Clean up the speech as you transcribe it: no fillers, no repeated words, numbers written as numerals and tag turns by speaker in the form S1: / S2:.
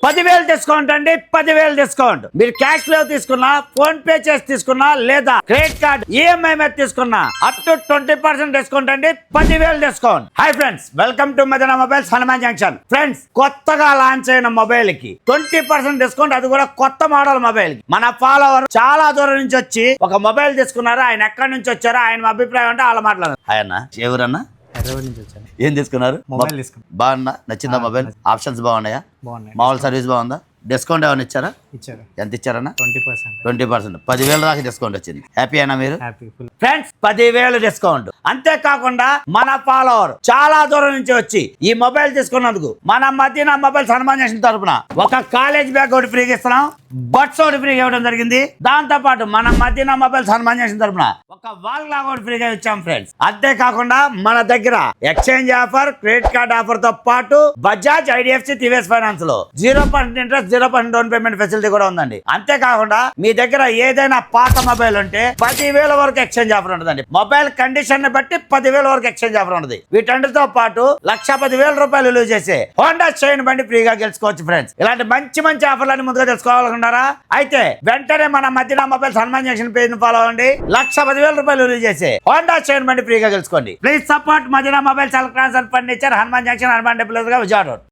S1: 10,000 discount అండి, 10,000 discount. మీరు cash లో తీసుకున్నా, ఫోన్ పే చేసి తీసుకున్నా, లేదా క్రెడిట్ కార్డ్ ఈఎంఐ మీద తీసుకున్నా అప్ టు 20% డిస్కౌంట్ అండి, 10,000 discount. Hi friends, welcome to Madana mobiles Hanuman junction. Friends, కొత్తగా లాంచ్ అయిన మొబైల్ కి 20% డిస్కౌంట్, అది కూడా కొత్త మోడల్ మొబైల్ కి. మన ఫాలోవర్ చాలా దూరం నుంచి వచ్చి ఒక మొబైల్ తీసుకున్నారు. ఆయన ఎక్కడి నుంచి వచ్చారో ఆయన అభిప్రాయం అంటే అలా మాట్లాడారు. ఆయన ఎవరన్నా ఏం తీసుకున్నారు?
S2: మొబైల్ తీసుకున్నారు.
S1: బాగున్నా? నచ్చిందా మొబైల్? ఆప్షన్స్ బాగున్నాయా?
S2: బాగున్నాయి.
S1: మామూలు సర్వీస్ బాగుందా? డిస్కౌంట్ ఏమైనా ఇచ్చారా?
S2: ఇచ్చారు.
S1: ఎంత ఇచ్చారన్నా?
S2: 20%.
S1: 20%, 10,000 దాకా డిస్కౌంట్ వచ్చింది. హ్యాపీ అయినా మీరు?
S2: Happy full.
S1: Friends, 10,000 discount. అంతేకాకుండా మన ఫాలోవర్ చాలా దూరం నుంచి వచ్చి ఈ మొబైల్ తీసుకున్నందుకు మన మదీనా మొబైల్స్ హనుమాన్ జంక్షన్ తరపున ఒక కాలేజ్ బ్యాగ్ ఒకటి ఫ్రీగా ఇస్తున్నాం, బట్స్ ఒకటి ఫ్రీగా ఇవ్వడం జరిగింది. దాంతో పాటు మన మదీనా మొబైల్స్ హనుమాన్ జంక్షన్ తరపున ఒక వాల్ లాగా ఒకటి ఫ్రీగా ఇచ్చాం ఫ్రెండ్స్. అంతేకాకుండా మన దగ్గర exchange offer, credit card offer తో పాటు బజాజ్, ఐడిఎఫ్సి, టీవీఎస్ ఫైనాన్స్ లో 0% ఇంట్రెస్ట్, 0% డౌన్ పేమెంట్ ఫెసిలిటీ కూడా ఉందండి. అంతేకాకుండా మీ దగ్గర ఏదైనా పాత మొబైల్ ఉంటే 10,000 వరకు ఎక్స్చేంజ్ ఆఫర్ ఉంటుందండి. మొబైల్ కండిషన్ ని బట్టి 10,000 వరకు ఎక్స్చేంజ్ ఆఫర్ ఉంటుంది. వీటన్నిటితో పాటు 1,10,000 విలువ చేసే హోండా షైన్ బండి ఫ్రీగా గెలుచుకోవచ్చు ఫ్రెండ్స్. ఇలాంటి మంచి మంచి ఆఫర్లని ముందుగా తెలుసుకోవాలనుకుంటారా? అయితే వెంటనే మన Madina mobiles Hanuman junction page ని ఫాలో అవ్వండి. 1,10,000 విలువ చేసే హోండా షైన్ బండి ఫ్రీగా గెలుచుకోండి. Please support Madina mobiles, electronics and furniture, Hanuman junction, Hanuman temple, Vijayawada.